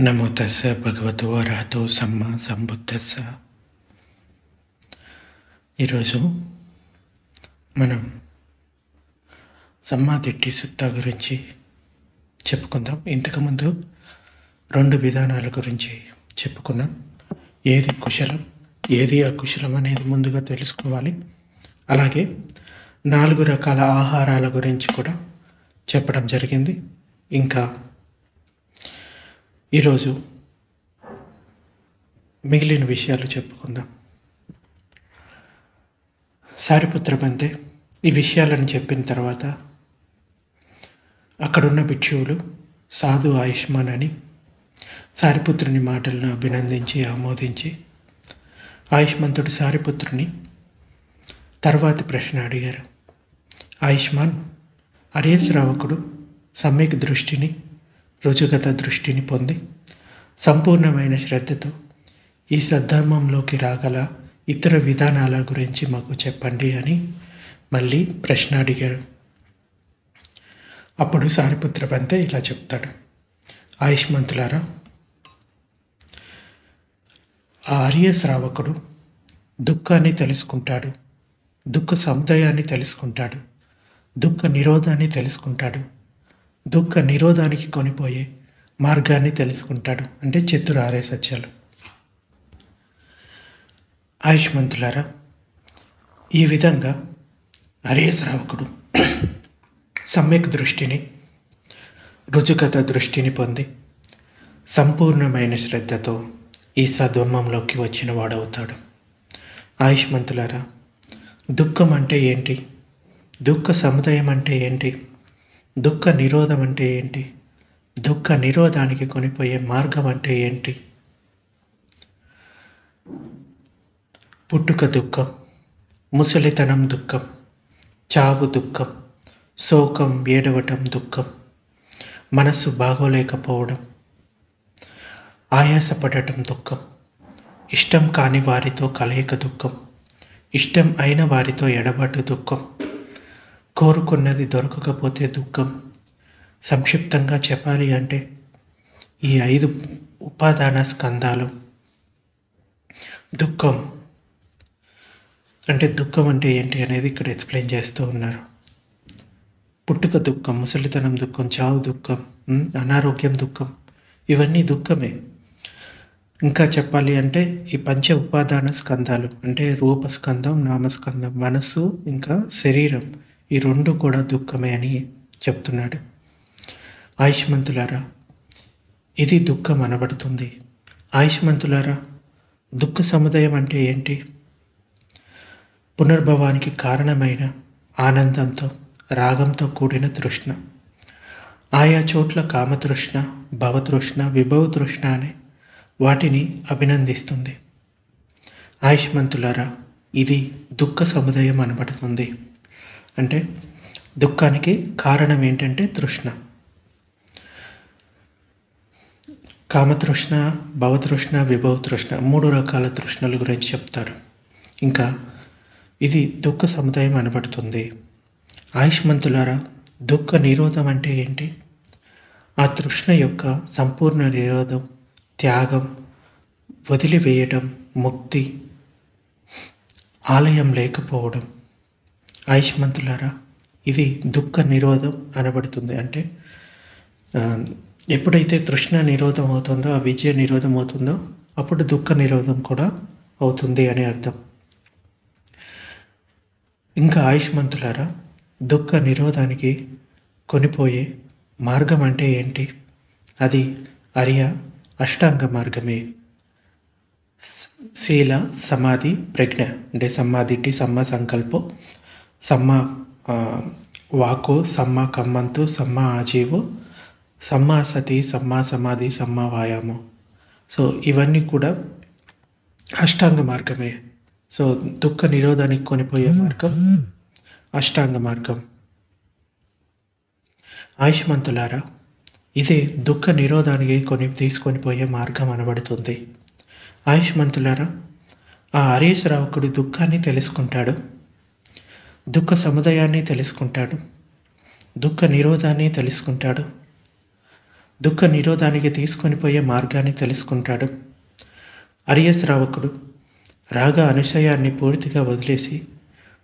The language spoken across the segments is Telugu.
నమో తస్స భగవతో అర్హతో సమ్మా సంబుద్ధస్స. ఈరోజు మనం సమ్మాదిట్టి సుత్తా గురించి చెప్పుకుందాం. ఇంతకుముందు 2 విధానాల గురించి చెప్పుకున్నాం. ఏది కుశలం, ఏది అకుశలం అనేది ముందుగా తెలుసుకోవాలి. అలాగే 4 రకాల ఆహారాల గురించి కూడా చెప్పడం జరిగింది. ఇంకా ఈరోజు మిగిలిన విషయాలు చెప్పుకుందాం. సారిపుత్ర బంతే ఈ విషయాలను చెప్పిన తర్వాత అక్కడున్న భిక్షువులు సాధు ఆయుష్మాన్ అని సారిపుత్రుని మాటలను అభినందించి ఆమోదించి ఆయుష్మంతుడు సారిపుత్రుని తర్వాతి ప్రశ్న అడిగారు. ఆయుష్మాన్, అర్య శ్రావకుడు సమ్యక్ దృష్టిని, రుజుగత దృష్టిని పొంది సంపూర్ణమైన శ్రద్ధతో ఈ సద్ధర్మంలోకి రాగల ఇతర విధానాల గురించి మాకు చెప్పండి అని మళ్ళీ ప్రశ్న అడిగారు. అప్పుడు సారిపుత్ర బంతే ఇలా చెప్తాడు. ఆయుష్మంతులారా, ఆ ఆర్య శ్రావకుడు దుఃఖాన్ని తెలుసుకుంటాడు, దుఃఖ సముదాయాన్ని తెలుసుకుంటాడు, దుఃఖ నిరోధాన్ని తెలుసుకుంటాడు, దుఃఖ నిరోధానికి కొనిపోయే మార్గాన్ని తెలుసుకుంటాడు. అంటే చతుర్ ఆర్య సత్యాలు. ఆయుష్మంతులారా, ఈ విధంగా ఆర్య శ్రావకుడు సమ్యక్ దృష్టిని, రుజుగత దృష్టిని పొంది సంపూర్ణమైన శ్రద్ధతో ఈ సద్వమంలోకి వచ్చిన వాడవుతాడు. ఆయుష్మంతులారా, దుఃఖం అంటే ఏంటి, దుఃఖ సముదాయం అంటే ఏంటి, దుఃఖ నిరోధం అంటే ఏంటి, దుఃఖ నిరోధానికి కొనిపోయే మార్గం అంటే ఏంటి? పుట్టుక దుఃఖం, ముసలితనం దుఃఖం, చావు దుఃఖం, శోకం ఏడవటం దుఃఖం, మనస్సు బాగోలేకపోవడం, ఆయాసపడటం దుఃఖం, ఇష్టం కాని వారితో కలయిక దుఃఖం, ఇష్టం అయిన వారితో ఎడబాటు దుఃఖం, కోరుకున్నది దొరకకపోతే దుఃఖం. సంక్షిప్తంగా చెప్పాలి అంటే ఈ 5 ఉపాదాన స్కందాలు దుఃఖం అంటే దుఃఖం అంటే ఏంటి అనేది ఇక్కడ ఎక్స్ప్లెయిన్ చేస్తూ ఉన్నారు. పుట్టుక దుఃఖం, ముసలితనం దుఃఖం, చావు దుఃఖం, అనారోగ్యం దుఃఖం, ఇవన్నీ దుఃఖమే. ఇంకా చెప్పాలి అంటే ఈ 5 ఉపాదాన స్కందాలు అంటే రూపస్కందం, నామస్కందం, మనస్సు ఇంకా శరీరం, ఈ 2 కూడా దుఃఖమే అని చెప్తున్నాడు. ఆయుష్మంతులారా, ఇది దుఃఖం అనబడుతుంది. ఆయుష్మంతులారా, దుఃఖ సముదాయం అంటే ఏంటి? పునర్భవానికి కారణమైన ఆనందంతో, రాగంతో కూడిన తృష్ణ. ఆయా చోట్ల కామతృష్ణ, భవతృష్ణ, విభవ తృష్ణ అనే వాటిని అభినందిస్తుంది. ఆయుష్మంతులారా, ఇది దుఃఖ సముదాయం అనబడుతుంది. అంటే దుఃఖానికి కారణం ఏంటంటే తృష్ణ. కామతృష్ణ, భవతృష్ణ, విభవ తృష్ణ, 3 రకాల తృష్ణల గురించి చెప్తారు. ఇంకా ఇది దుఃఖ సముదాయం అనబడుతుంది. ఆయుష్మంతులారా, దుఃఖ నిరోధం అంటే ఏంటి? ఆ తృష్ణ యొక్క సంపూర్ణ నిరోధం, త్యాగం, వదిలివేయడం, ముక్తి, ఆలయం లేకపోవడం. ఆయుష్మంతులారా, ఇది దుఃఖ నిరోధం అనబడుతుంది. అంటే ఎప్పుడైతే తృష్ణ నిరోధం అవుతుందో, ఆ విజయ నిరోధం అవుతుందో, అప్పుడు దుఃఖ నిరోధం కూడా అవుతుంది అని అర్థం. ఇంకా ఆయుష్మంతులారా, దుఃఖ నిరోధానికి కొనిపోయే మార్గం అంటే ఏంటి? అది ఆర్య అష్టాంగ మార్గమే. శీల, సమాధి, ప్రజ్ఞ అంటే సమ్మాదిట్టి, సమ్మ సంకల్పం, సమ్మ వాకో, సమ్మ కమ్మంతు, సమ్మ ఆజీవో, సమ్మ సతి, సమ్మ సమాధి, సమ్మ వాయామో. సో ఇవన్నీ కూడా అష్టాంగ మార్గమే. సో దుఃఖ నిరోధానికి కొనిపోయే మార్గం అష్టాంగ మార్గం. ఆయుష్మంతులారా, ఇదే దుఃఖ నిరోధానికి తీసుకొని పోయే మార్గం అనబడుతుంది. ఆయుష్మంతులారా, ఆ ఆర్య శ్రావకుడు దుఃఖాన్ని తెలుసుకుంటాడు, దుఃఖ సముదాయాన్ని తెలుసుకుంటాడు, దుఃఖ నిరోధాన్ని తెలుసుకుంటాడు, దుఃఖ నిరోధానికి తీసుకొని పోయే మార్గాన్ని తెలుసుకుంటాడు. అరియా శ్రావకుడు రాగ అనుశయాన్ని పూర్తిగా వదిలేసి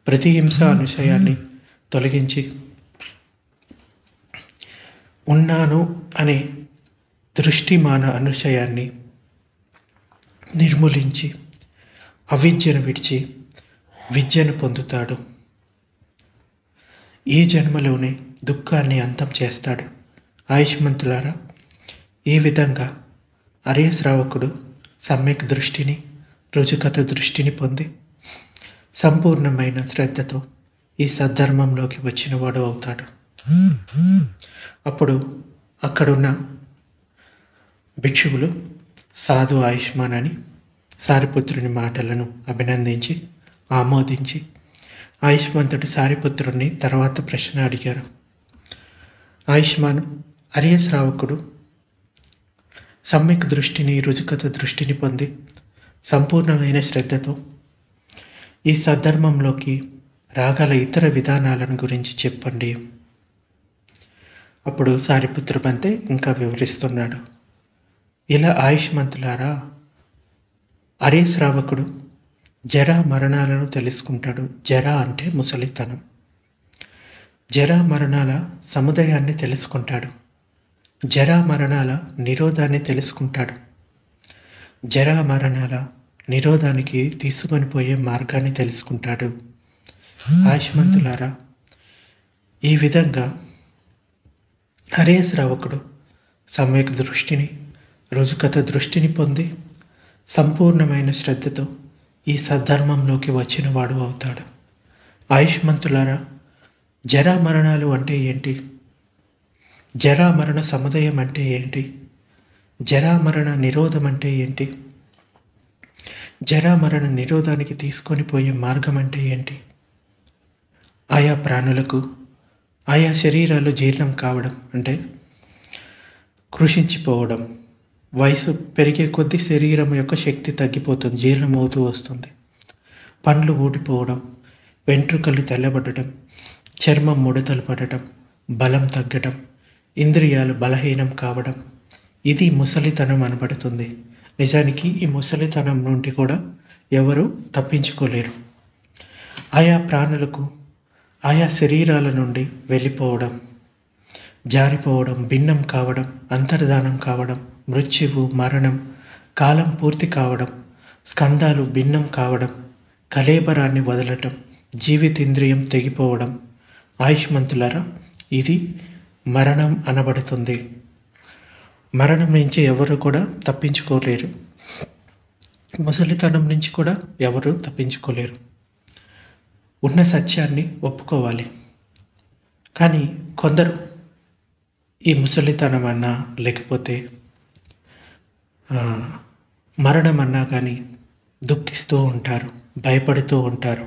ప్రతిహింస అనుశయాన్ని తొలగించి ఉన్నాను అనే దృష్టిమాన అనుశయాన్ని నిర్మూలించి అవిద్యను విడిచి విద్యను పొందుతాడు. ఈ జన్మలోనే దుఃఖాన్ని అంతం చేస్తాడు. ఆయుష్మంతులారా, ఈ విధంగా అరియా శ్రావకుడు సమ్యక్ దృష్టిని, రుజుకత దృష్టిని పొంది సంపూర్ణమైన శ్రద్ధతో ఈ సద్ధర్మంలోకి వచ్చినవాడు అవుతాడు. అప్పుడు అక్కడున్న భిక్షువులు సాధు ఆయుష్మాన్ అని సారిపుత్రుని మాటలను అభినందించి ఆమోదించి ఆయుష్మంతుడు సారిపుత్రుణ్ణి తర్వాత ప్రశ్న అడిగారు. ఆయుష్మాన్, అరియా శ్రావకుడు సమ్యక్ దృష్టిని, రుజుకత దృష్టిని పొంది సంపూర్ణమైన శ్రద్ధతో ఈ సద్ధర్మంలోకి రాగల ఇతర విధానాలను గురించి చెప్పండి. అప్పుడు సారిపుత్రుడంతే ఇంకా వివరిస్తున్నాడు. ఇలా ఆయుష్మంతులారా, అరియా శ్రావకుడు జరా మరణాలను తెలుసుకుంటాడు. జరా అంటే ముసలితనం. జరా మరణాల సముదాయాన్ని తెలుసుకుంటాడు. జరా మరణాల నిరోధాన్ని తెలుసుకుంటాడు. జరా మరణాల నిరోధానికి తీసుకొని పోయే మార్గాన్ని తెలుసుకుంటాడు. ఆయుష్మంతులారా, ఈ విధంగా అరియా శ్రావకుడు సమ్యక్ దృష్టిని, రుజుకత దృష్టిని పొంది సంపూర్ణమైన శ్రద్ధతో ఈ సద్ధర్మంలోకి వచ్చినవాడు అవుతాడు. ఆయుష్మంతులారా, జరా మరణాలు అంటే ఏంటి? జరా మరణ సముదాయం అంటే ఏంటి? జరా మరణ నిరోధం అంటే ఏంటి? జరా మరణ నిరోధానికి తీసుకొని పోయే మార్గం అంటే ఏంటి? ఆయా ప్రాణులకు ఆయా శరీరాలు జీర్ణం కావడం అంటే కృషించిపోవడం, వయసు పెరిగే కొద్దీ శరీరం యొక్క శక్తి తగ్గిపోతుంది, జీర్ణమవుతూ వస్తుంది. పండ్లు ఊడిపోవడం, వెంట్రుకలు తెల్లబడటం, చర్మం ముడతలు పడటం, బలం తగ్గడం, ఇంద్రియాలు బలహీనం కావడం, ఇది ముసలితనం అనబడుతుంది. నిజానికి ఈ ముసలితనం నుండి కూడా ఎవరు తప్పించుకోలేరు. ఆయా ప్రాణులకు ఆయా శరీరాల నుండి వెళ్ళిపోవడం, జారిపోవడం, భిన్నం కావడం, అంతర్ధానం కావడం, మృత్యువు, మరణం, కాలం పూర్తి కావడం, స్కందాలు భిన్నం కావడం, కళేబరాన్ని వదలటం, జీవితేంద్రియం తెగిపోవడం, ఆయుష్మంతులారా, ఇది మరణం అనబడుతుంది. మరణం నుంచి ఎవరు కూడా తప్పించుకోలేరు. ముసలితనం నుంచి కూడా ఎవరు తప్పించుకోలేరు. ఉన్న సత్యాన్ని ఒప్పుకోవాలి. కానీ కొందరు ఈ ముసలితనం అన్నా లేకపోతే మరణం అన్నా కానీ దుఃఖిస్తూ ఉంటారు, భయపడుతూ ఉంటారు.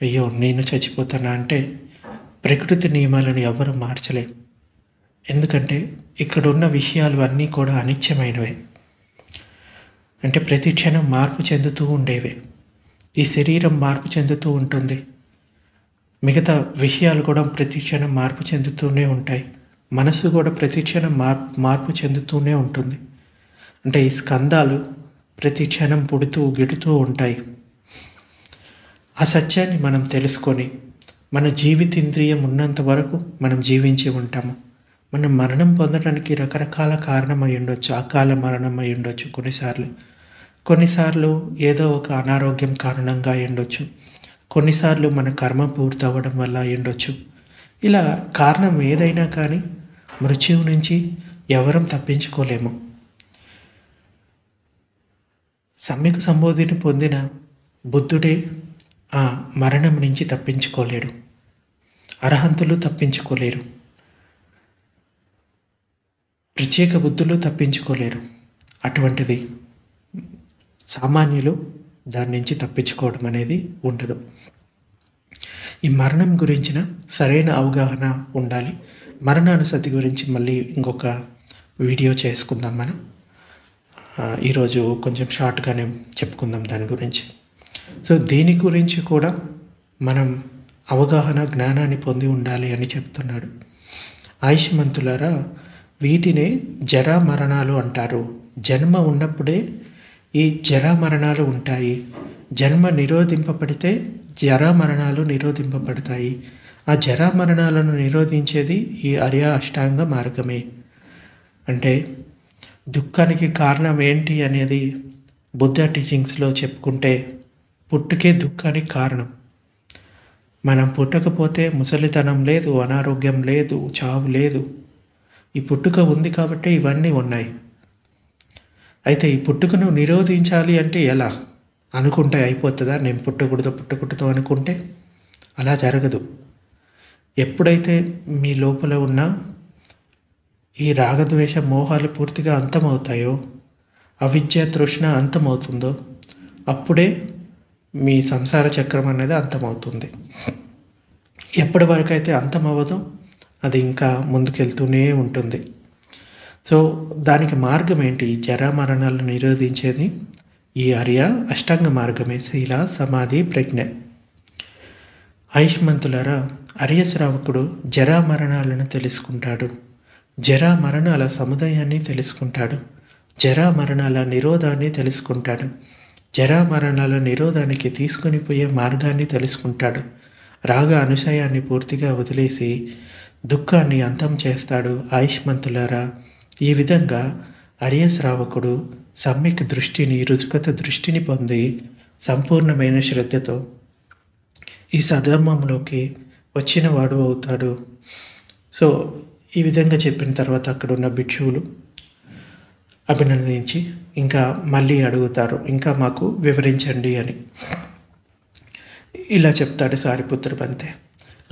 అయ్యో నేను చచ్చిపోతానా అంటే ప్రకృతి నియమాలను ఎవరు మార్చలేరు. ఎందుకంటే ఇక్కడ ఉన్న విషయాలు అన్నీ కూడా అనిత్యమైనవే. అంటే ప్రతి క్షణం మార్పు చెందుతూ ఉండేవే. ఈ శరీరం మార్పు చెందుతూ ఉంటుంది, మిగతా విషయాలు కూడా ప్రతి క్షణం మార్పు చెందుతూనే ఉంటాయి. మనసు కూడా ప్రతి క్షణం మార్పు చెందుతూనే ఉంటుంది. అంటే ఈ స్కందాలు ప్రతి క్షణం పుడుతూ గిడుతూ ఉంటాయి. ఆ సత్యాన్ని మనం తెలుసుకొని మన జీవితేంద్రియం ఉన్నంత వరకు మనం జీవించి ఉంటాము. మనం మరణం పొందడానికి రకరకాల కారణం అయి ఉండొచ్చు. అకాల మరణం అయి ఉండొచ్చు, కొన్నిసార్లు ఏదో ఒక అనారోగ్యం కారణంగా అయి ఉండొచ్చు, కొన్నిసార్లు మన కర్మ పూర్తి అవ్వడం వల్ల అయి ఉండొచ్చు. ఇలా కారణం ఏదైనా కానీ మృత్యువు నుంచి ఎవరం తప్పించుకోలేము. సమ్యక్ సంబోధిని పొందిన బుద్ధుడే ఆ మరణం నుంచి తప్పించుకోలేడు. అర్హంతులు తప్పించుకోలేరు, ప్రత్యేక బుద్ధులు తప్పించుకోలేరు. అటువంటిది సామాన్యులు దాని నుంచి తప్పించుకోవడం అనేది ఉండదు. ఈ మరణం గురించిన సరైన అవగాహన ఉండాలి. మరణానుసతి గురించి మళ్ళీ ఇంకొక వీడియో చేసుకుందాం మనం. ఈరోజు కొంచెం షార్ట్గానే చెప్పుకుందాం దాని గురించి. సో దీని గురించి కూడా మనం అవగాహన, జ్ఞానాన్ని పొంది ఉండాలి అని చెప్తున్నాడు. ఆయుష్మంతులారా, వీటినే జరా మరణాలు అంటారు. జన్మ ఉన్నప్పుడే ఈ జరా మరణాలు ఉంటాయి. జన్మ నిరోధింపబడితే జరా మరణాలు నిరోధింపబడతాయి. ఆ జరా మరణాలను నిరోధించేది ఈ ఆర్య అష్టాంగ మార్గమే. అంటే దుఃఖానికి కారణం ఏంటి అనేది బుద్ధ టీచింగ్స్లో చెప్పుకుంటే పుట్టుకే దుఃఖానికి కారణం. మనం పుట్టకపోతే ముసలితనం లేదు, అనారోగ్యం లేదు, చావు లేదు. ఈ పుట్టుక ఉంది కాబట్టి ఇవన్నీ ఉన్నాయి. అయితే ఈ పుట్టుకను నిరోధించాలి అంటే ఎలా? అనుకుంటే అయిపోతుందా? నేను పుట్టకూడదు అనుకుంటే అలా జరగదు. ఎప్పుడైతే మీ లోపల ఉన్న ఈ రాగద్వేష మోహాలు పూర్తిగా అంతమవుతాయో, అవిద్య తృష్ణ అంతమవుతుందో, అప్పుడే మీ సంసార చక్రం అనేది అంతమవుతుంది. ఎప్పటి వరకు అయితే అంతమవ్వదో అది ఇంకా ముందుకెళ్తూనే ఉంటుంది. సో దానికి మార్గం ఏంటి? ఈ జరా మరణాలను నిరోధించేది ఈ ఆర్య అష్టాంగ మార్గమే. శీల, సమాధి, ప్రజ్ఞ. ఆయుష్మంతులారా, ఆర్య శ్రావకుడు జరా మరణాలను తెలుసుకుంటాడు. జరా మరణాల సముదాయాన్ని తెలుసుకుంటాడు. జరా మరణాల నిరోధాన్ని తెలుసుకుంటాడు. జరా మరణాల నిరోధానికి తీసుకొని పోయే మార్గాన్ని తెలుసుకుంటాడు. రాగ అనుశయాన్ని పూర్తిగా వదిలేసి దుఃఖాన్ని అంతం చేస్తాడు. ఆయుష్మంతులారా, ఈ విధంగా ఆర్య శ్రావకుడు సమ్యక్ దృష్టిని, రుజుగత దృష్టిని పొంది సంపూర్ణమైన శ్రద్ధతో ఈ సధర్మంలోకి వచ్చినవాడు అవుతాడు. సో ఈ విధంగా చెప్పిన తర్వాత అక్కడ ఉన్న భిక్షువులు అభినందించి ఇంకా మళ్ళీ అడుగుతారు, ఇంకా మాకు వివరించండి అని. ఇలా చెప్తాడు సారిపుత్ర పంతే.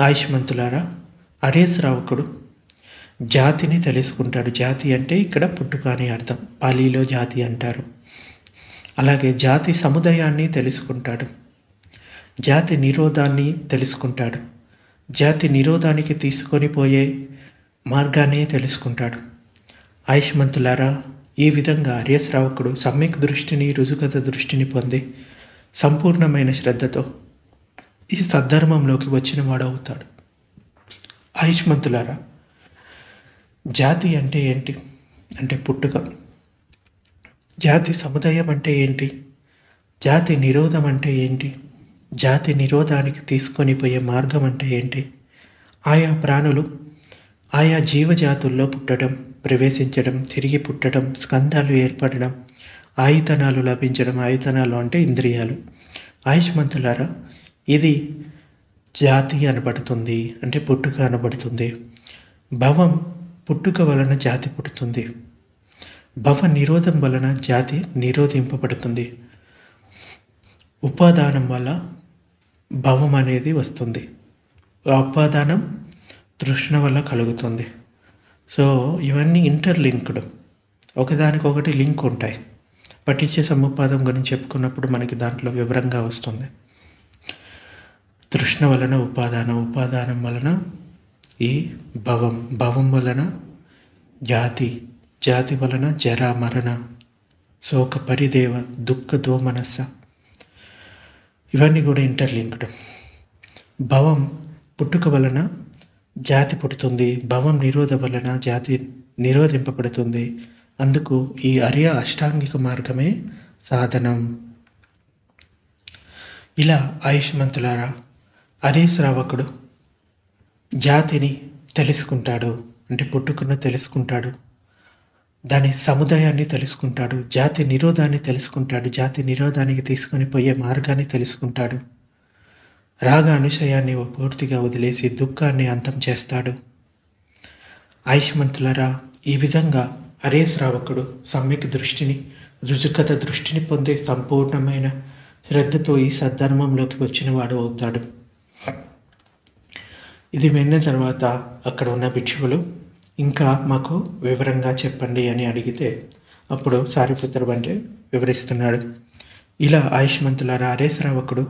ఆయుష్మంతులారా, ఆర్య శ్రావకుడు జాతిని తెలుసుకుంటాడు. జాతి అంటే ఇక్కడ పుట్టుక అని అర్థం. పాలీలో జాతి అంటారు. అలాగే జాతి సముదాయాన్ని తెలుసుకుంటాడు. జాతి నిరోధాన్ని తెలుసుకుంటాడు. జాతి నిరోధానికి తీసుకొని పోయే మార్గాన్ని తెలుసుకుంటాడు. ఆయుష్మంతులారా, ఈ విధంగా ఆర్య శ్రావకుడు సమ్యక్ దృష్టిని, రుజుగత దృష్టిని పొంది సంపూర్ణమైన శ్రద్ధతో ఈ సద్ధర్మంలోకి వచ్చిన వాడు అవుతాడు. ఆయుష్మంతులారా, జాతి అంటే ఏంటి? అంటే పుట్టుక. జాతి సముదాయం అంటే ఏంటి? జాతి నిరోధం అంటే ఏంటి? జాతి నిరోధానికి తీసుకొని పోయే మార్గం అంటే ఏంటి? ఆయా ప్రాణులు ఆయా జీవజాతుల్లో పుట్టడం, ప్రవేశించడం, తిరిగి పుట్టడం, స్కంధాలు ఏర్పడడం, ఆయుధనాలు లభించడం. ఆయుధనాలు అంటే ఇంద్రియాలు. ఆయుష్మంతులారా, ఇది జాతి అనబడుతుంది, అంటే పుట్టుక అనబడుతుంది. భవం, పుట్టుక వలన జాతి పుడుతుంది. భవ నిరోధం వలన జాతి నిరోధింపబడుతుంది. ఉపాదానం వల్ల భవం అనేది వస్తుంది. ఆ ఉపాదానం తృష్ణ వల్ల కలుగుతుంది. సో ఇవన్నీ ఇంటర్లింక్డ్, ఒకదానికొకటి లింక్ ఉంటాయి. పఠించే సముపాదం గురించి చెప్పుకున్నప్పుడు మనకి దాంట్లో వివరంగా వస్తుంది. తృష్ణ వలన ఉపాదానం, ఉపాదానం వలన ఈ భవం, భవం వలన జాతి, జాతి వలన జరా మరణ, శోక పరిదేవ, దుఃఖ దోమనస్స. ఇవన్నీ కూడా ఇంటర్లింక్డ్. భవం పుట్టుక వలన జాతి పుడుతుంది. భవం నిరోధ వలన జాతి నిరోధింపబడుతుంది. అందుకు ఈ ఆర్య అష్టాంగిక మార్గమే సాధనం. ఇలా ఆయుష్మంతులారా, ఆర్య శ్రావకుడు జాతిని తెలుసుకుంటాడు, అంటే పుట్టుకను తెలుసుకుంటాడు. దాని సముదాయాన్ని తెలుసుకుంటాడు. జాతి నిరోధాన్ని తెలుసుకుంటాడు. జాతి నిరోధానికి తీసుకొని పోయే మార్గాన్ని తెలుసుకుంటాడు. రాగ అనుశయాన్ని పూర్తిగా వదిలేసి దుఃఖాన్ని అంతం చేస్తాడు. ఆయుష్మంతులారా, ఈ విధంగా ఆర్య శ్రావకుడు సమ్యక్ దృష్టిని, రుజుగత దృష్టిని పొంది సంపూర్ణమైన శ్రద్ధతో ఈ సద్ధర్మంలోకి వచ్చిన వాడు అవుతాడు. ఇది విన్న తర్వాత అక్కడ ఉన్న భిక్షువులు ఇంకా మాకు వివరంగా చెప్పండి అని అడిగితే అప్పుడు సారిపుత్ర బంటే వివరిస్తున్నాడు. ఇలా ఆయుష్మంతులారా, ఆర్య శ్రావకుడు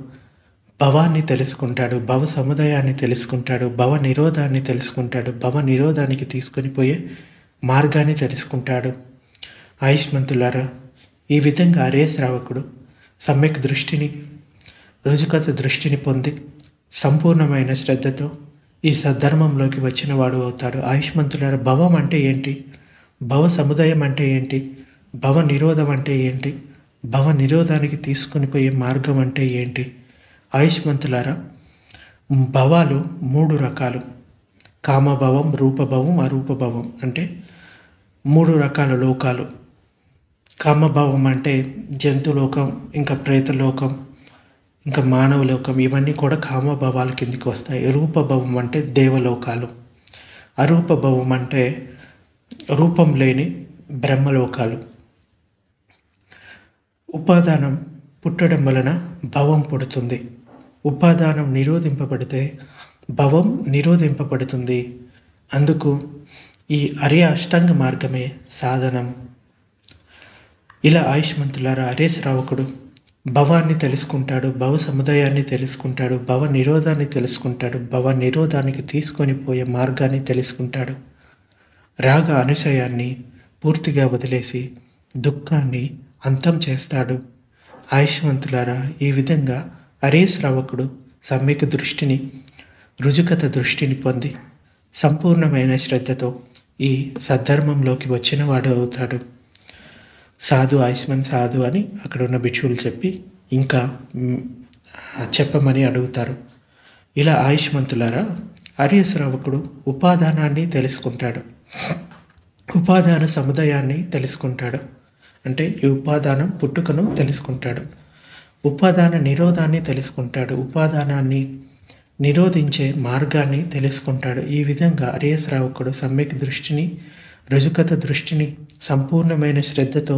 భవాన్ని తెలుసుకుంటాడు, భవ సముదాయాన్ని తెలుసుకుంటాడు, భవ నిరోధాన్ని తెలుసుకుంటాడు, భవ నిరోధానికి తీసుకొని పోయే మార్గాన్ని తెలుసుకుంటాడు. ఆయుష్మంతులారా, ఈ విధంగా ఆర్య శ్రావకుడు సమ్యక్ దృష్టిని, రుజుగత దృష్టిని పొంది సంపూర్ణమైన శ్రద్ధతో ఈ సద్ధర్మంలోకి వచ్చిన వాడు అవుతాడు. ఆయుష్మంతులారా, భవం అంటే ఏంటి? భవ సముదాయం అంటే ఏంటి? భవ నిరోధం అంటే ఏంటి? భవ నిరోధానికి తీసుకొని పోయే మార్గం అంటే ఏంటి? ఆయుష్మంతులారా, భవాలు 3 రకాలు. కామభవం, రూపభవం, అరూపభవం. అంటే 3 రకాల లోకాలు. కామభవం అంటే జంతులోకం, ఇంకా ప్రేతలోకం, ఇంకా మానవలోకం, ఇవన్నీ కూడా కామభవాల కిందికి వస్తాయి. రూపభవం అంటే దేవలోకాలు. అరూపభవం అంటే రూపం లేని బ్రహ్మలోకాలు. ఉపాదానం పుట్టడం వలన భవం పుడుతుంది. ఉపాదానం నిరోధింపబడితే భవం నిరోధింపబడుతుంది. అందుకు ఈ అర్య అష్టాంగ మార్గమే సాధనం. ఇలా ఆయుష్మంతులారా, అరే శ్రావకుడు భవాన్ని తెలుసుకుంటాడు, భవ సముదాయాన్ని తెలుసుకుంటాడు, భవ నిరోధాన్ని తెలుసుకుంటాడు, భవ నిరోధానికి తీసుకొని పోయే మార్గాన్ని తెలుసుకుంటాడు. రాగ అనుశయాన్ని పూర్తిగా వదిలేసి దుఃఖాన్ని అంతం చేస్తాడు. ఆయుష్మంతులారా, ఈ విధంగా అరే శ్రావకుడు సమ్యక్ దృష్టిని, రుజుకత దృష్టిని పొంది సంపూర్ణమైన శ్రద్ధతో ఈ సద్ధర్మంలోకి వచ్చినవాడు అవుతాడు. సాధు ఆయుష్మన్ సాధు అని అక్కడ ఉన్న భిక్షువులు చెప్పి ఇంకా చెప్పమని అడుగుతారు. ఇలా ఆయుష్మంతులారా, ఆర్య శ్రావకుడు ఉపాదానాన్ని తెలుసుకుంటాడు, ఉపాదాన సముదాయాన్ని తెలుసుకుంటాడు. అంటే ఈ ఉపాదానం పుట్టుకను తెలుసుకుంటాడు, ఉపాదాన నిరోధాన్ని తెలుసుకుంటాడు, ఉపాదానాన్ని నిరోధించే మార్గాన్ని తెలుసుకుంటాడు. ఈ విధంగా ఆర్య శ్రావకుడు సమ్యక్ దృష్టిని, రుజుకత దృష్టిని సంపూర్ణమైన శ్రద్ధతో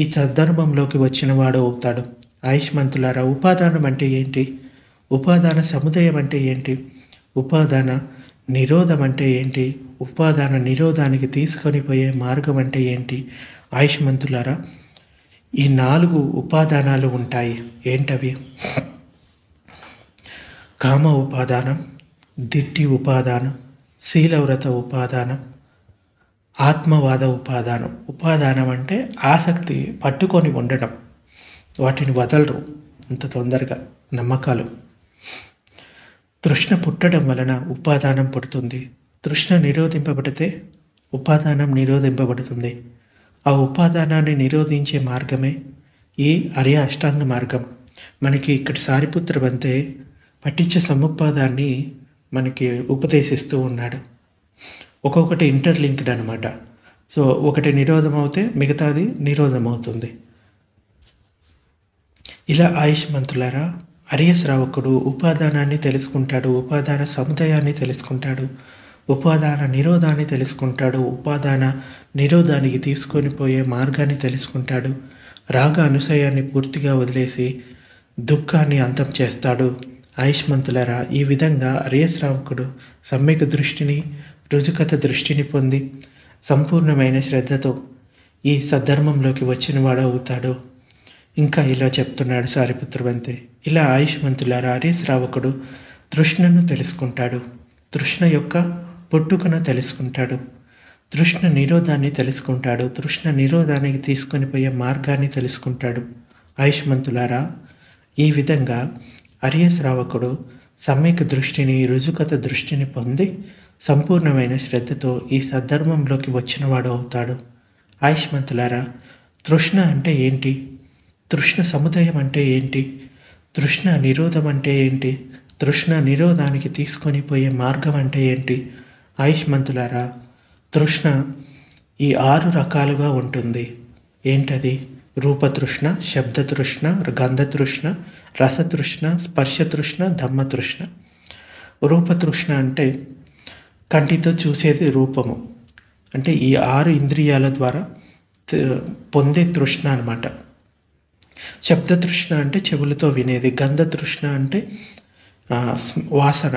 ఈ సద్ధర్మంలోకి వచ్చినవాడు అవుతాడు. ఆయుష్మంతులారా, ఉపాదానం అంటే ఏంటి? ఉపాదాన సముదాయం అంటే ఏంటి? ఉపాదాన నిరోధం అంటే ఏంటి? ఉపాదాన నిరోధానికి తీసుకొని పోయే మార్గం అంటే ఏంటి? ఆయుష్మంతులారా, ఈ 4 ఉపాదానాలు ఉంటాయి. ఏంటవి? కామ ఉపాదానం, దిట్టి ఉపాదానం, శీలవ్రత ఉపాదానం, ఆత్మవాద ఉపాదానం. ఉపాదానం అంటే ఆసక్తి పట్టుకొని ఉండడం, వాటిని వదలరు అంత తొందరగా, నమ్మకాలు. తృష్ణ పుట్టడం వలన ఉపాదానం పుడుతుంది. తృష్ణ నిరోధింపబడితే ఉపాదానం నిరోధింపబడుతుంది. ఆ ఉపాదానాన్ని నిరోధించే మార్గమే ఈ ఆర్య అష్టాంగ మార్గం. మనకి ఇక్కడ సారిపుత్ర బంతే పఠించే సముపాదాన్ని మనకి ఉపదేశిస్తూ ఉన్నాడు. ఒక్కొక్కటి ఇంటర్లింక్డ్ అనమాట. సో ఒకటి నిరోధం అవుతే మిగతాది నిరోధం అవుతుంది. ఇలా ఆయుష్మంతులారా, ఆర్య శ్రావకుడు ఉపాదానాన్ని తెలుసుకుంటాడు, ఉపాదాన సముదాయాన్ని తెలుసుకుంటాడు, ఉపాదాన నిరోధాన్ని తెలుసుకుంటాడు, ఉపాదాన నిరోధానికి తీసుకొని పోయే మార్గాన్ని తెలుసుకుంటాడు. రాగ అనుశయాన్ని పూర్తిగా వదిలేసి దుఃఖాన్ని అంతం చేస్తాడు. ఆయుష్మంతులారా, ఈ విధంగా ఆర్య శ్రావకుడు సమ్యక్ దృష్టిని, రుజుకత దృష్టిని పొంది సంపూర్ణమైన శ్రద్ధతో ఈ సద్ధర్మంలోకి వచ్చినవాడు అవుతాడు. ఇంకా ఇలా చెప్తున్నాడు సారిపుత్ర బంతే. ఇలా ఆయుష్మంతులారా, ఆర్య శ్రావకుడు తృష్ణను తెలుసుకుంటాడు, తృష్ణ యొక్క పుట్టుకను తెలుసుకుంటాడు, తృష్ణ నిరోధాన్ని తెలుసుకుంటాడు, తృష్ణ నిరోధానికి తీసుకొని పోయే మార్గాన్ని తెలుసుకుంటాడు. ఆయుష్మంతులారా, ఈ విధంగా ఆర్య శ్రావకుడు సమ్యక్ దృష్టిని, రుజుకత దృష్టిని పొంది సంపూర్ణమైన శ్రద్ధతో ఈ సద్ధర్మంలోకి వచ్చినవాడు అవుతాడు. ఆయుష్మంతులారా, తృష్ణ అంటే ఏంటి? తృష్ణ సముదాయం అంటే ఏంటి? తృష్ణ నిరోధం అంటే ఏంటి? తృష్ణ నిరోధానికి తీసుకొని పోయే మార్గం అంటే ఏంటి? ఆయుష్మంతులారా, తృష్ణ ఈ 6 రకాలుగా ఉంటుంది. ఏంటది? రూపతృష్ణ, శబ్దతృష్ణ, గంధతృష్ణ, రసతృష్ణ, స్పర్శతృష్ణ, ధమ్మతృష్ణ. రూపతృష్ణ అంటే కంటితో చూసేది రూపము, అంటే ఈ 6 ఇంద్రియాల ద్వారా పొందే తృష్ణ అన్నమాట. శబ్దతృష్ణ అంటే చెవులతో వినేది, గంధతృష్ణ అంటే వాసన,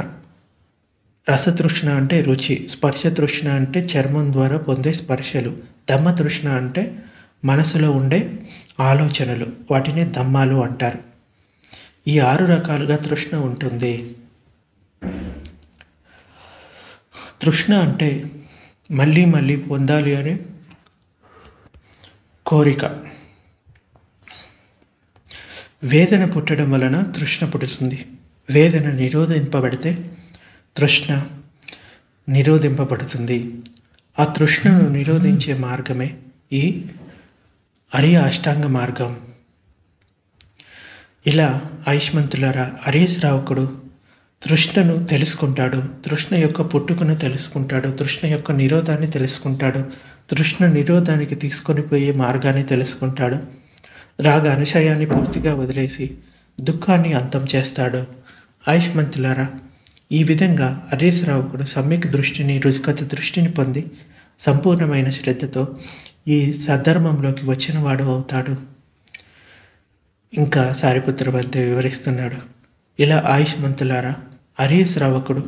రసతృష్ణ అంటే రుచి, స్పర్శతృష్ణ అంటే చర్మం ద్వారా పొందే స్పర్శలు, ధమ్మతృష్ణ అంటే మనసులో ఉండే ఆలోచనలు, వాటిని ధమ్మాలు అంటారు. ఈ 6 రకాలుగా తృష్ణ ఉంటుంది. తృష్ణ అంటే మళ్ళీ మళ్ళీ పొందాలి అనే కోరిక. వేదన పుట్టడం వలన తృష్ణ పుడుతుంది. వేదన నిరోధింపబడితే తృష్ణ నిరోధింపబడుతుంది. ఆ తృష్ణను నిరోధించే మార్గమే ఈ అరియ అష్టాంగ మార్గం. ఇలా ఆయుష్మంతులారా, అరియ శ్రావకుడు తృష్ణను తెలుసుకుంటాడు, తృష్ణ యొక్క పుట్టుకను తెలుసుకుంటాడు, తృష్ణ యొక్క నిరోధాన్ని తెలుసుకుంటాడు, తృష్ణ నిరోధానికి తీసుకొని పోయే మార్గాన్ని తెలుసుకుంటాడు, రాగ అనుశయాన్ని పూర్తిగా వదిలేసి దుఃఖాన్ని అంతం చేస్తాడు. ఆయుష్మంతులారా, ఈ విధంగా అరియ శ్రావకుడు సమ్యక్ దృష్టిని, రుజుకత దృష్టిని పొంది సంపూర్ణమైన శ్రద్ధతో ఈ సద్ధర్మంలోకి వచ్చిన వాడు అవుతాడు. ఇంకా సారిపుత్ర బంతే వివరిస్తున్నాడు. ఇలా ఆయుష్మంతులారా, అరియ శ్రావకుడు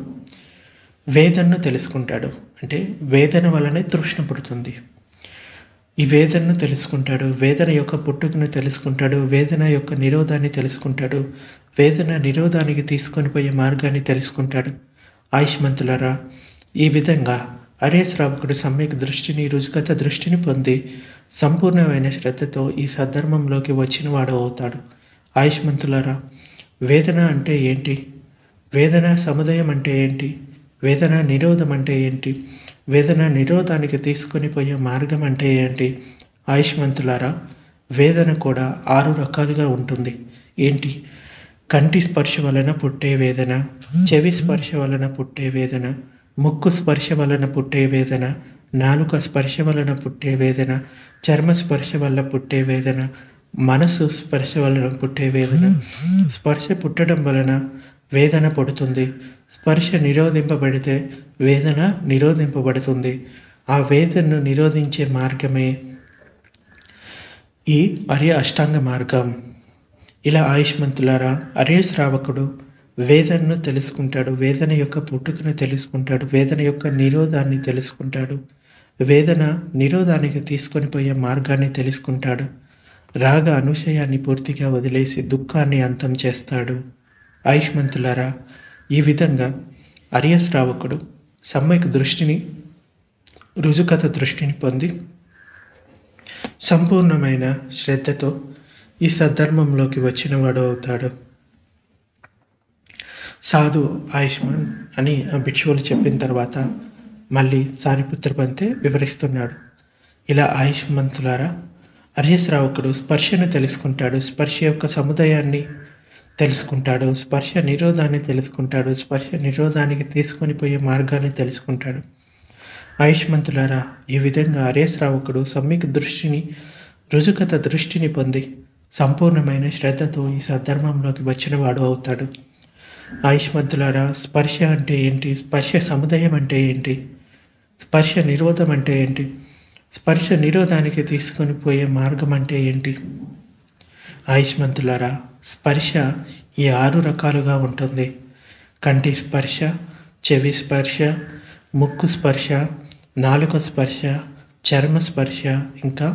వేదనను తెలుసుకుంటాడు. అంటే వేదన వలనే తృష్ణ పుడుతుంది. ఈ వేదనను తెలుసుకుంటాడు, వేదన యొక్క పుట్టుకను తెలుసుకుంటాడు, వేదన యొక్క నిరోధాన్ని తెలుసుకుంటాడు, వేదన నిరోధానికి తీసుకొని పోయే మార్గాన్ని తెలుసుకుంటాడు. ఆయుష్మంతులారా, ఈ విధంగా అరియ శ్రావకుడు సమ్యక్ దృష్టిని, రుజుగత దృష్టిని పొంది సంపూర్ణమైన శ్రద్ధతో ఈ సద్ధర్మంలోకి వచ్చిన వాడు అవుతాడు. ఆయుష్మంతులారా, వేదన అంటే ఏంటి? వేదన సముదయం అంటే ఏంటి? వేదన నిరోధం అంటే ఏంటి? వేదన నిరోధానికి తీసుకొని పోయే మార్గం అంటే ఏంటి? ఆయుష్మంతులారా, వేదన కూడా 6 రకాలుగా ఉంటుంది. ఏంటి? కంటి స్పర్శ వలన పుట్టే వేదన, చెవి స్పర్శ వలన పుట్టే వేదన, ముక్కు స్పర్శ వలన పుట్టే వేదన, నాలుక స్పర్శ వలన పుట్టే వేదన, చర్మ స్పర్శ వల్ల పుట్టే వేదన, మనసు స్పర్శ వలన పుట్టే వేదన. స్పర్శ పుట్టడం వలన వేదన పుడుతుంది. స్పర్శ నిరోధింపబడితే వేదన నిరోధింపబడుతుంది. ఆ వేదనను నిరోధించే మార్గమే ఈ అరియ అష్టాంగ మార్గం. ఇలా ఆయుష్మంతులారా, అరియ శ్రావకుడు వేదనను తెలుసుకుంటాడు, వేదన యొక్క పుట్టుకను తెలుసుకుంటాడు, వేదన యొక్క నిరోధాన్ని తెలుసుకుంటాడు, వేదన నిరోధానికి తీసుకొని పోయే మార్గాన్ని తెలుసుకుంటాడు, రాగ అనుశయాన్ని పూర్తిగా వదిలేసి దుఃఖాన్ని అంతం చేస్తాడు. ఆయుష్మంతులారా, ఈ విధంగా అరియ శ్రావకుడు సమ్యక్ దృష్టిని, రుజుకత దృష్టిని పొంది సంపూర్ణమైన శ్రద్ధతో ఈ సద్ధర్మంలోకి వచ్చిన వాడు అవుతాడు. సాధు ఆయుష్మాన్ అని ఆ భిక్షువులు చెప్పిన తర్వాత మళ్ళీ సారిపుత్ర బంతే వివరిస్తున్నాడు. ఇలా ఆయుష్మంతులారా, అరియ శ్రావకుడు స్పర్శను తెలుసుకుంటాడు, స్పర్శ యొక్క సముదాయాన్ని తెలుసుకుంటాడు, స్పర్శ నిరోధాన్ని తెలుసుకుంటాడు, స్పర్శ నిరోధానికి తీసుకొని పోయే మార్గాన్ని తెలుసుకుంటాడు. ఆయుష్మంతులారా, ఈ విధంగా అరియ శ్రావకుడు సమ్యక్ దృష్టిని, రుజుకత దృష్టిని పొంది సంపూర్ణమైన శ్రద్ధతో ఈ సద్ధర్మంలోకి వచ్చిన వాడు అవుతాడు. ఆయుష్మంతులారా, స్పర్శ అంటే ఏంటి? స్పర్శ సముదాయం అంటే ఏంటి? స్పర్శ నిరోధం అంటే ఏంటి? స్పర్శ నిరోధానికి తీసుకొని పోయే మార్గం అంటే ఏంటి? ఆయుష్మంతులారా, స్పర్శ ఈ 6 రకాలుగా ఉంటుంది. కంటి స్పర్శ, చెవి స్పర్శ, ముక్కు స్పర్శ, నాలుక స్పర్శ, చర్మ స్పర్శ, ఇంకా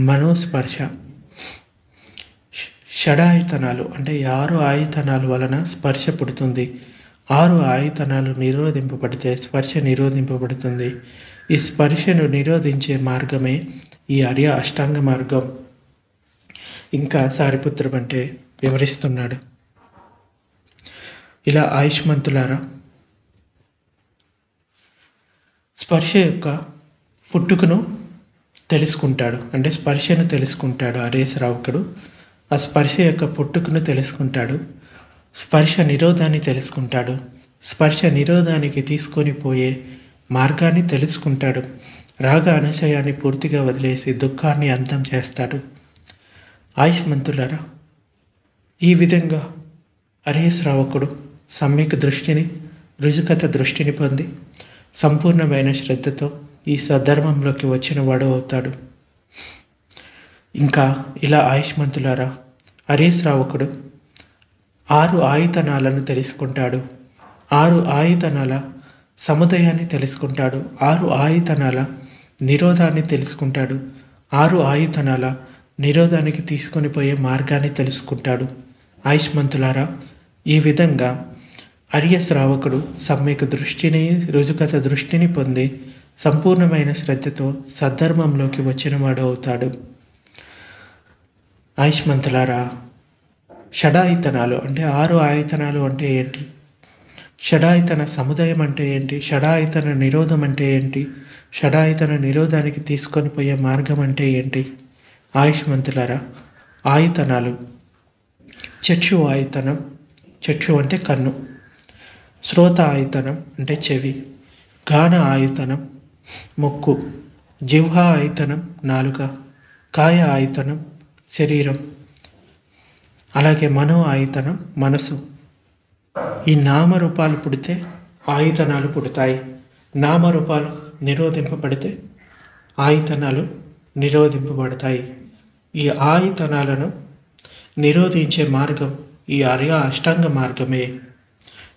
మనోస్పర్శ. షడాయతనాలు అంటే 6 ఆయతనాల వలన స్పర్శ పుడుతుంది. 6 ఆయతనాలు నిరోధింపబడితే స్పర్శ నిరోధింపబడుతుంది. ఈ స్పర్శను నిరోధించే మార్గమే ఈ అరియ అష్టాంగ మార్గం. ఇంకా సారిపుత్రం అంటే వివరిస్తున్నాడు. ఇలా ఆయుష్మంతులారా, స్పర్శ యొక్క పుట్టుకను తెలుసుకుంటాడు, అంటే స్పర్శను తెలుసుకుంటాడు అరియ శ్రావకుడు. ఆ స్పర్శ యొక్క పుట్టుకను తెలుసుకుంటాడు, స్పర్శ నిరోధాన్ని తెలుసుకుంటాడు, స్పర్శ నిరోధానికి తీసుకొని పోయే మార్గాన్ని తెలుసుకుంటాడు, రాగ అనుశయాన్ని పూర్తిగా వదిలేసి దుఃఖాన్ని అంతం చేస్తాడు. ఆయుష్మంతులారా, ఈ విధంగా అరియ శ్రావకుడు సమ్యక్ దృష్టిని, రుజుకత దృష్టిని పొంది సంపూర్ణమైన శ్రద్ధతో ఈ సద్ధర్మంలోకి వచ్చిన వాడు అవుతాడు. ఇంకా ఇలా ఆయుష్మంతులారా, అరియ శ్రావకుడు 6 ఆయతనాలను తెలుసుకుంటాడు, 6 ఆయతనాల సముదాయాన్ని తెలుసుకుంటాడు, 6 ఆయతనాల నిరోధాన్ని తెలుసుకుంటాడు, 6 ఆయతనాల నిరోధానికి తీసుకొని పోయే మార్గాన్ని తెలుసుకుంటాడు. ఆయుష్మంతులారా, ఈ విధంగా అరియ శ్రావకుడు సమ్యక్ దృష్టిని, రుజుకత దృష్టిని పొంది సంపూర్ణమైన శ్రద్ధతో సద్ధర్మంలోకి వచ్చినవాడు అవుతాడు. ఆయుష్మంతులారా, షడాయతనాలు అంటే 6 ఆయతనాలు అంటే ఏంటి? షడాయితన సముదాయం అంటే ఏంటి? షడాయితన నిరోధం అంటే ఏంటి? షడాయితన నిరోధానికి తీసుకొని పోయే మార్గం అంటే ఏంటి? ఆయుష్మంతులారా, ఆయుతనాలు. చక్షు ఆయుతనం, చక్షు అంటే కన్ను. శ్రోత ఆయుతనం అంటే చెవి. గాన ఆయుతనం ముక్కు. జిహ్వ ఆయుతనం నాలుక. కాయ ఆయుతనం శరీరం. అలాగే మనో ఆయుతనం మనసు. ఈ నామరూపాలు పుడితే ఆయుతనాలు పుడతాయి. నామరూపాలు నిరోధింపబడితే ఆయుతనాలు నిరోధింపబడతాయి. ఈ ఆయుతనాలను నిరోధించే మార్గం ఈ అష్టాంగ మార్గమే.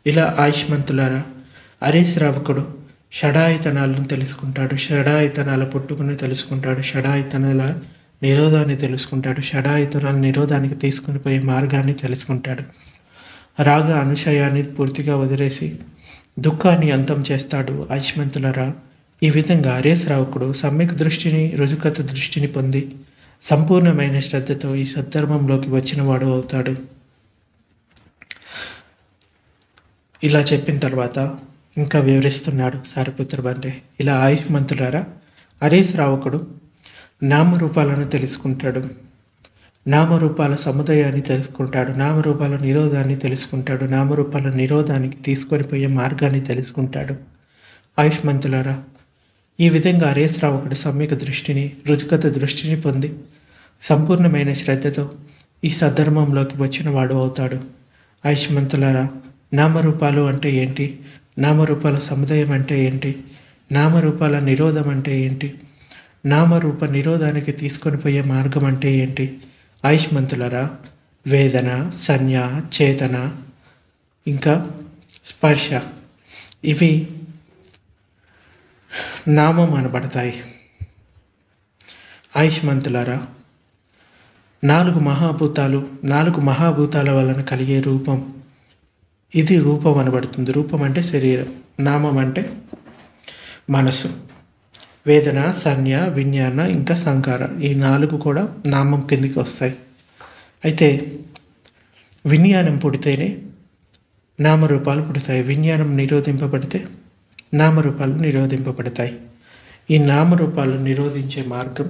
ఇలా ఆయుష్మంతులారా, హరీశ్రావకుడు షడాయితనాలను తెలుసుకుంటాడు, షడాయితనాల పుట్టుకుని తెలుసుకుంటాడు, షడాయితనాల నిరోధాన్ని తెలుసుకుంటాడు, షడాయితనాల నిరోధానికి తీసుకుని పోయే మార్గాన్ని తెలుసుకుంటాడు. రాగ అనుశయాన్ని పూర్తిగా వదిలేసి దుఃఖాన్ని అంతం చేస్తాడు. ఆయుష్మంతులారా, ఈ విధంగా హరీశ్రావకుడు సమ్యక్ దృష్టిని, రుజుకత దృష్టిని పొంది సంపూర్ణమైన శ్రద్ధతో ఈ సద్ధర్మంలోకి వచ్చిన వాడు అవుతాడు. ఇలా చెప్పిన తర్వాత ఇంకా వివరిస్తున్నాడు సారిపుత్ర బంటే. ఇలా ఆయుష్మంతులారా, హరీశ్రావకుడు నామరూపాలను తెలుసుకుంటాడు, నామరూపాల సముదాయాన్ని తెలుసుకుంటాడు, నామరూపాల నిరోధాన్ని తెలుసుకుంటాడు, నామరూపాల నిరోధానికి తీసుకొని పోయే మార్గాన్ని తెలుసుకుంటాడు. ఆయుష్మంతులారా, ఈ విధంగా హరీశ్రావకుడు సమ్యక దృష్టిని, రుజుకత దృష్టిని పొంది సంపూర్ణమైన శ్రద్ధతో ఈ సద్ధర్మంలోకి వచ్చిన వాడు అవుతాడు. ఆయుష్మంతులారా, నామరూపాలు అంటే ఏంటి? నామరూపాల సముదాయం అంటే ఏంటి? నామరూపాల నిరోధం అంటే ఏంటి? నామరూప నిరోధానికి తీసుకొని పోయే మార్గం అంటే ఏంటి? ఆయుష్మంతులారా, వేదన, సంజ్ఞ, చేతన, ఇంకా స్పర్శ, ఇవి నామం అనబడతాయి. ఆయుష్మంతులారా, నాలుగు మహాభూతాల వలన కలిగే రూపం, ఇది రూపం అనబడుతుంది. రూపం అంటే శరీరం, నామం అంటే మనసు. వేదన, సంజ్ఞ, విజ్ఞాన, ఇంకా సంకార, ఈ నాలుగు కూడా నామం కిందికి వస్తాయి. అయితే విజ్ఞానం పుడితేనే నామరూపాలు పుడతాయి. విజ్ఞానం నిరోధింపబడితే నామరూపాలు నిరోధింపబడతాయి. ఈ నామరూపాలు నిరోధించే మార్గం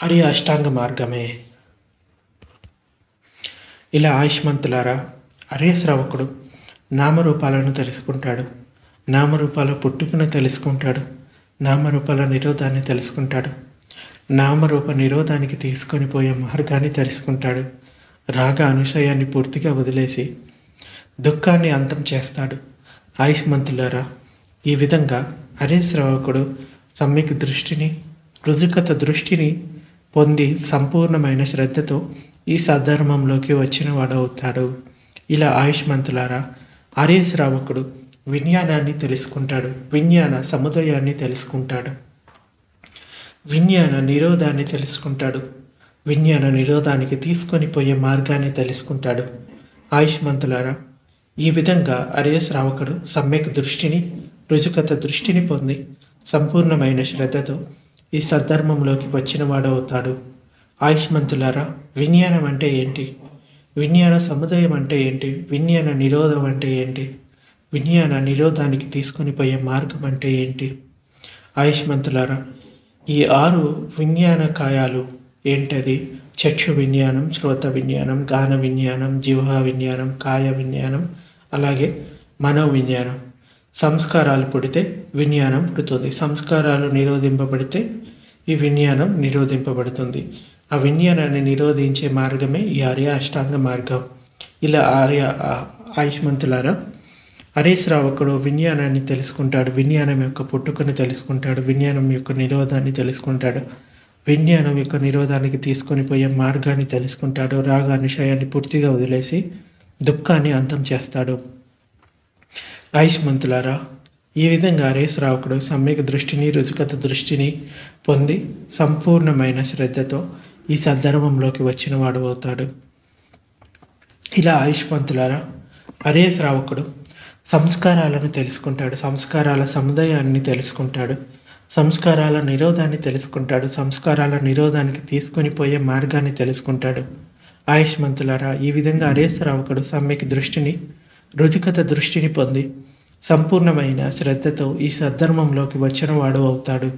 అది అష్టాంగ మార్గమే. ఇలా ఆయుష్మంతులారా, హరీశ్రావకుడు నామరూపాలను తెలుసుకుంటాడు, నామరూపాల పుట్టుకను తెలుసుకుంటాడు, నామరూపాల నిరోధాన్ని తెలుసుకుంటాడు, నామరూప నిరోధానికి తీసుకొని పోయే మార్గాన్ని తెలుసుకుంటాడు. రాగ అనుశయాన్ని పూర్తిగా వదిలేసి దుఃఖాన్ని అంతం చేస్తాడు. ఆయుష్మంతులారా, ఈ విధంగా హరీశ్రావకుడు సమ్యక్ దృష్టిని, రుజుకత దృష్టిని పొంది సంపూర్ణమైన శ్రద్ధతో ఈ సద్ధర్మంలోకి వచ్చిన వాడవుతాడు. ఇలా ఆయుష్మంతులారా, హరీశ్రావకుడు విజ్ఞానాన్ని తెలుసుకుంటాడు, విజ్ఞాన సముదాయాన్ని తెలుసుకుంటాడు, విజ్ఞాన నిరోధాన్ని తెలుసుకుంటాడు, విజ్ఞాన నిరోధానికి తీసుకొని పోయే మార్గాన్ని తెలుసుకుంటాడు. ఆయుష్మంతులారా, ఈ విధంగా హరీశ్రావకుడు సమ్యక్ దృష్టిని, రుజుకత దృష్టిని పొంది సంపూర్ణమైన శ్రద్ధతో ఈ సద్ధర్మంలోకి వచ్చిన వాడవుతాడు. ఆయుష్మంతులారా, విజ్ఞానం అంటే ఏంటి? విజ్ఞాన సముదాయం అంటే ఏంటి? విజ్ఞాన నిరోధం అంటే ఏంటి? విజ్ఞాన నిరోధానికి తీసుకొని పోయే మార్గం అంటే ఏంటి? ఆయుష్మంతులారా, ఈ 6 విజ్ఞాన కాయాలు ఏంటది? చక్షు విజ్ఞానం, శ్రోత విజ్ఞానం, గాన విజ్ఞానం, జిహ్వ విజ్ఞానం, కాయ విజ్ఞానం, అలాగే మనో విజ్ఞానం. సంస్కారాలు పుడితే విజ్ఞానం పుడుతుంది. సంస్కారాలు నిరోధింపబడితే ఈ విజ్ఞానం నిరోధింపబడుతుంది. ఆ విజ్ఞానాన్ని నిరోధించే మార్గమే ఈ ఆర్య అష్టాంగ మార్గం. ఇలా ఆయుష్మంతులారా, హరీశ్రావకుడు విజ్ఞానాన్ని తెలుసుకుంటాడు, విజ్ఞానం యొక్క పుట్టుకను తెలుసుకుంటాడు, విజ్ఞానం యొక్క నిరోధాన్ని తెలుసుకుంటాడు, విజ్ఞానం యొక్క నిరోధానికి తీసుకొని పోయే మార్గాన్ని తెలుసుకుంటాడు. రాగ అనుశయాన్ని పూర్తిగా వదిలేసి దుఃఖాన్ని అంతం చేస్తాడు. ఆయుష్మంతులారా, ఈ విధంగా హరీశ్రావకుడు సమ్యక్ దృష్టిని, రుజుకత దృష్టిని పొంది సంపూర్ణమైన శ్రద్ధతో ఈ సద్ధర్మంలోకి వచ్చిన వాడు అవుతాడు. ఇలా ఆయుష్మంతులారా, హరీశ్రావకుడు సంస్కారాలను తెలుసుకుంటాడు, సంస్కారాల సముదాయాన్ని తెలుసుకుంటాడు, సంస్కారాల నిరోధాన్ని తెలుసుకుంటాడు, సంస్కారాల నిరోధానికి తీసుకొని పోయే మార్గాన్ని తెలుసుకుంటాడు. ఆయుష్మంతులారా, ఈ విధంగా హరీశ్రావకుడు సమ్యక్ దృష్టిని, రుచికత దృష్టిని పొంది సంపూర్ణమైన శ్రద్ధతో ఈ సద్ధర్మంలోకి వచ్చిన వాడు అవుతాడు.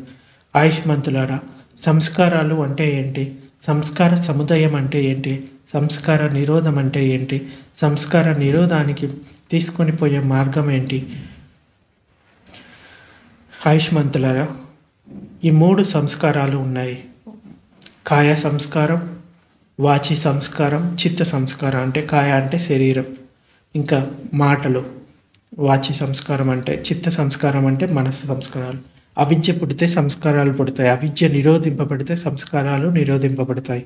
ఆయుష్మంతులారా, సంస్కారాలు అంటే ఏంటి? సంస్కార సముదాయం అంటే ఏంటి? సంస్కార నిరోధం అంటే ఏంటి? సంస్కార నిరోధానికి తీసుకొని పోయే మార్గం ఏంటి? ఆయుష్మంతులారా, ఈ 3 సంస్కారాలు ఉన్నాయి. కాయ సంస్కారం, వాచి సంస్కారం, చిత్త సంస్కారం. అంటే కాయ అంటే శరీరం, ఇంకా మాటలు. వాచి సంస్కారం అంటే, చిత్త సంస్కారం అంటే మనస్సు సంస్కారాలు. అవిద్య పుడితే సంస్కారాలు పుడతాయి. అవిద్య నిరోధింపబడితే సంస్కారాలు నిరోధింపబడతాయి.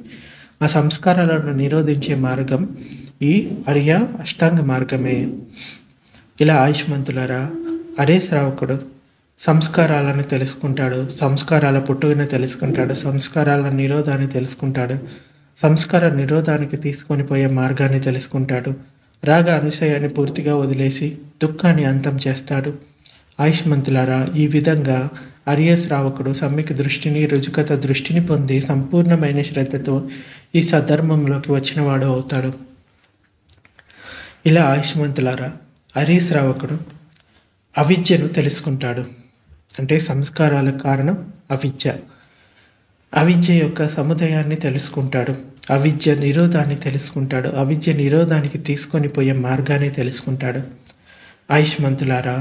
ఆ సంస్కారాలను నిరోధించే మార్గం ఈ ఆర్య అష్టాంగ మార్గమే. ఇలా ఆయుష్మంతులారా, అరే శ్రావకుడు సంస్కారాలను తెలుసుకుంటాడు, సంస్కారాల పుట్టుకను తెలుసుకుంటాడు, సంస్కారాల నిరోధాన్ని తెలుసుకుంటాడు, సంస్కార నిరోధానికి తీసుకొని పోయే మార్గాన్ని తెలుసుకుంటాడు, రాగ అనుశయాన్ని పూర్తిగా వదిలేసి దుఃఖాన్ని అంతం చేస్తాడు. ఆయుష్మంతులారా, ఈ విధంగా ఆర్య శ్రావకుడు సమ్యక్ దృష్టిని, రుజుకత దృష్టిని పొంది సంపూర్ణమైన శ్రద్ధతో ఈ సద్ధర్మంలోకి వచ్చినవాడు అవుతాడు. ఇలా ఆయుష్మంతులారా, ఆర్య శ్రావకుడు అవిద్యను తెలుసుకుంటాడు. అంటే సంస్కారాలకు కారణం అవిద్య. అవిద్య యొక్క సముదాయాన్ని తెలుసుకుంటాడు, అవిద్య నిరోధాన్ని తెలుసుకుంటాడు, అవిద్య నిరోధానికి తీసుకొని పోయే మార్గాన్ని తెలుసుకుంటాడు. ఆయుష్మంతులారా,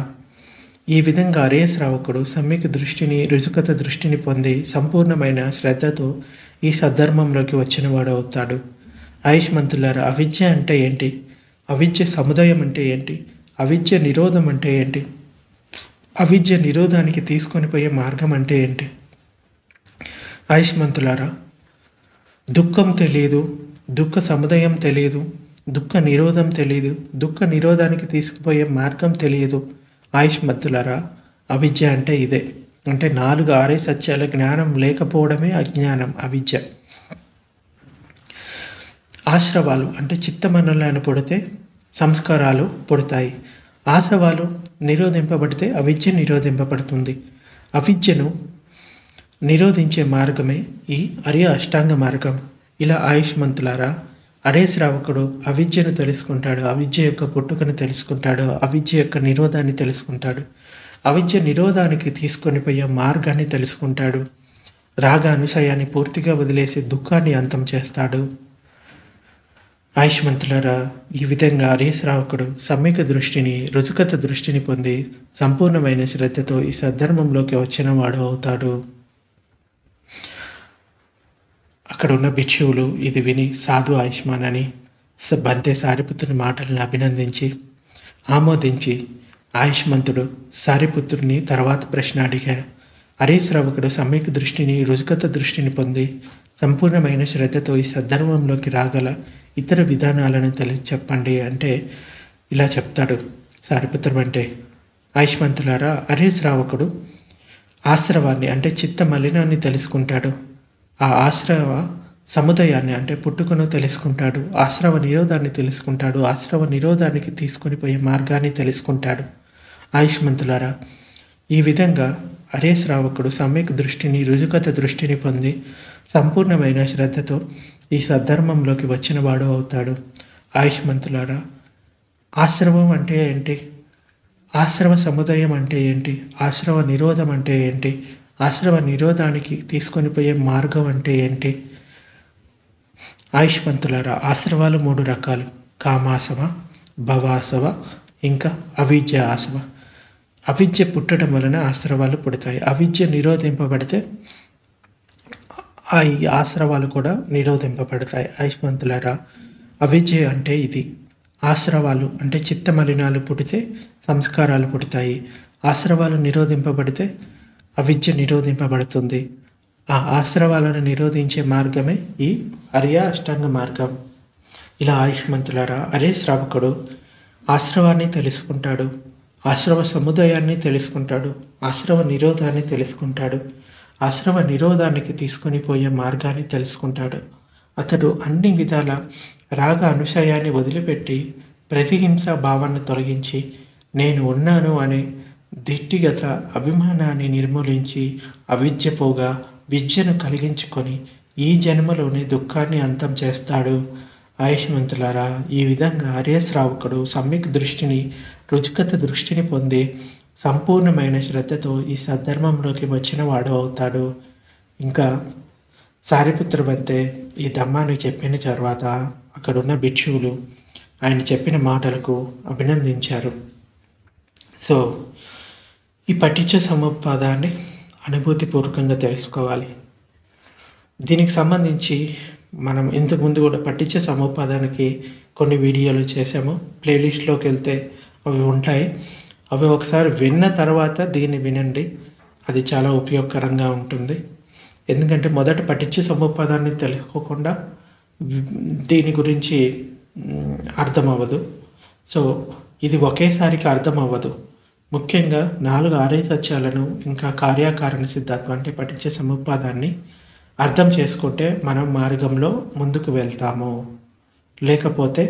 ఈ విధంగా ఆర్య శ్రావకుడు సమ్యక్ దృష్టిని, రుజుకత దృష్టిని పొంది సంపూర్ణమైన శ్రద్ధతో ఈ సద్ధర్మంలోకి వచ్చినవాడు అవుతాడు. ఆయుష్మంతులారా, అవిద్య అంటే ఏంటి? అవిద్య సముదాయం అంటే ఏంటి? అవిద్య నిరోధం అంటే ఏంటి? అవిద్య నిరోధానికి తీసుకొని పోయే మార్గం అంటే ఏంటి? ఆయుష్మంతులారా, దుఃఖం తెలియదు, దుఃఖ సముదాయం తెలియదు, దుఃఖ నిరోధం తెలియదు, దుఃఖ నిరోధానికి తీసుకుపోయే మార్గం తెలియదు. ఆయుష్మంతులారా, అవిద్య అంటే ఇదే. అంటే 4 ఆర్య సత్యాల జ్ఞానం లేకపోవడమే అజ్ఞానం, అవిద్య. ఆశ్రవాలు అంటే చిత్తమనలను పుడితే సంస్కారాలు పుడతాయి. ఆశ్రవాలు నిరోధింపబడితే అవిద్య నిరోధింపబడుతుంది. అవిద్యను నిరోధించే మార్గమే ఈ ఆర్య అష్టాంగ మార్గం. ఇలా ఆయుష్మంతులారా, ఆర్య శ్రావకుడు అవిద్యను తెలుసుకుంటాడు, అవిద్య యొక్క పుట్టుకను తెలుసుకుంటాడు, అవిద్య యొక్క నిరోధాన్ని తెలుసుకుంటాడు, అవిద్య నిరోధానికి తీసుకొని పోయే మార్గాన్ని తెలుసుకుంటాడు, రాగ అనుశయాన్ని పూర్తిగా వదిలేసి దుఃఖాన్ని అంతం చేస్తాడు. ఆయుష్మంతులారా, ఈ విధంగా ఆర్య శ్రావకుడు సమ్యక్ దృష్టిని, రుజుకత దృష్టిని పొంది సంపూర్ణమైన శ్రద్ధతో ఈ సద్ధర్మంలోకి వచ్చిన వాడు అవుతాడు. అక్కడ ఉన్న భిక్షువులు ఇది విని సాధు ఆయుష్మాన్ అని బంతే సారిపుత్రుని మాటలను అభినందించి ఆమోదించి ఆయుష్మంతుడు సారిపుత్రుని తర్వాత ప్రశ్న అడిగారు. ఆర్య శ్రావకుడు సమ్యక్ దృష్టిని, రుజుకత దృష్టిని పొంది సంపూర్ణమైన శ్రద్ధతో ఈ సద్ధర్మంలోకి రాగల ఇతర విధానాలను చెప్పండి అంటే ఇలా చెప్తాడు సారిపుత్రం. అంటే ఆయుష్మంతులారా, ఆర్య శ్రావకుడు ఆశ్రవాన్ని అంటే చిత్త మలినాన్ని తెలుసుకుంటాడు, ఆ ఆశ్రవ సముదాయాన్ని అంటే పుట్టుకను తెలుసుకుంటాడు, ఆశ్రవ నిరోధాన్ని తెలుసుకుంటాడు, ఆశ్రవ నిరోధానికి తీసుకొని పోయే మార్గాన్ని తెలుసుకుంటాడు. ఆయుష్మంతులారా, ఈ విధంగా ఆర్య శ్రావకుడు సమ్యక్ దృష్టిని, రుజుకత దృష్టిని పొంది సంపూర్ణమైన శ్రద్ధతో ఈ సద్ధర్మంలోకి వచ్చినవాడు అవుతాడు. ఆయుష్మంతులారా, ఆశ్రవం అంటే ఏంటి? ఆశ్రవ సముదాయం అంటే ఏంటి? ఆశ్రవ నిరోధం అంటే ఏంటి? ఆశ్రవ నిరోధానికి తీసుకొని పోయే మార్గం అంటే ఏంటి? ఆయుష్మంతులారా, ఆశ్రవాలు 3 రకాలు. కామాసవ, భవాసవ, ఇంకా అవిద్య ఆసవ. అవిద్య పుట్టడం వలన ఆశ్రవాలు పుడతాయి. అవిద్య నిరోధింపబడితే ఈ ఆశ్రవాలు కూడా నిరోధింపబడతాయి. ఆయుష్మంతులారా, అవిద్య అంటే ఇది. ఆశ్రవాలు అంటే చిత్త మలినాలు పుడితే సంస్కారాలు పుడతాయి. ఆశ్రవాలు నిరోధింపబడితే అవిద్య నిరోధింపబడుతుంది. ఆ ఆశ్రవాలను నిరోధించే మార్గమే ఈ ఆర్య అష్టాంగ మార్గం. ఇలా ఆయుష్మంతులారా, ఆర్య శ్రావకుడు ఆశ్రవాన్ని తెలుసుకుంటాడు, ఆశ్రవ సముదాయాన్ని తెలుసుకుంటాడు, ఆశ్రవ నిరోధాన్ని తెలుసుకుంటాడు, ఆశ్రవ నిరోధానికి తీసుకొని పోయే మార్గాన్ని తెలుసుకుంటాడు. అతడు అన్ని విధాల రాగ అనుశయాన్ని వదిలిపెట్టి ప్రతిహింస భావాన్ని తొలగించి నేను ఉన్నాను అనే దిట్టిగత అభిమానాన్ని నిర్మూలించి అవిద్య పోగా విద్యను కలిగించుకొని ఈ జన్మలోనే దుఃఖాన్ని అంతం చేస్తాడు. ఆయుష్మంతులారా, ఈ విధంగా ఆర్య శ్రావకుడు సమ్యక్ దృష్టిని, రుచికత దృష్టిని పొంది సంపూర్ణమైన శ్రద్ధతో ఈ సద్ధర్మంలోకి వచ్చిన వాడు అవుతాడు. ఇంకా సారిపుత్రవంతే ఈ ధమ్మాన్ని చెప్పిన తర్వాత అక్కడున్న భిక్షువులు ఆయన చెప్పిన మాటలకు అభినందించారు. సో ఈ పఠించ సముపాదాన్ని అనుభూతిపూర్వకంగా తెలుసుకోవాలి. దీనికి సంబంధించి మనం ఇంతకుముందు కూడా పఠించ సముపాదానికి కొన్ని వీడియోలు చేసాము. ప్లేలిస్ట్లోకి వెళ్తే అవి ఉంటాయి. అవి ఒకసారి విన్న తర్వాత దీన్ని వినండి, అది చాలా ఉపయోగకరంగా ఉంటుంది. ఎందుకంటే మొదట పఠించ సముపాదాన్ని తెలుసుకోకుండా దీని గురించి అర్థం అవ్వదు. సో ఇది ఒకేసారికి అర్థం అవ్వదు. ముఖ్యంగా 4 ఆర్య సత్యాలను ఇంకా కార్యకారణ సిద్ధాంతం అంటే పఠించ సముపాదాన్ని అర్థం చేసుకుంటే మనం మార్గంలో ముందుకు వెళ్తాము. లేకపోతే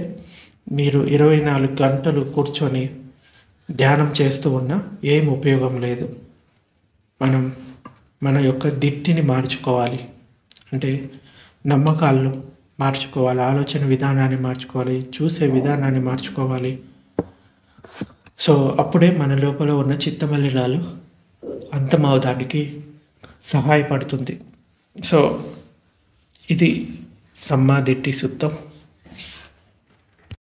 మీరు 24 గంటలు కూర్చొని ధ్యానం చేస్తూ ఉన్నా ఏం ఉపయోగం లేదు. మనం మన యొక్క దిట్టిని మార్చుకోవాలి, అంటే నమ్మకాలను మార్చుకోవాలి, ఆలోచన విధానాన్ని మార్చుకోవాలి, చూసే విధానాన్ని మార్చుకోవాలి. సో అప్పుడే మన లోపల ఉన్న చిత్తమలినాలు అంతమవడానికి సహాయపడుతుంది. సో ఇది సమ్మా దిట్టి సుత్తం.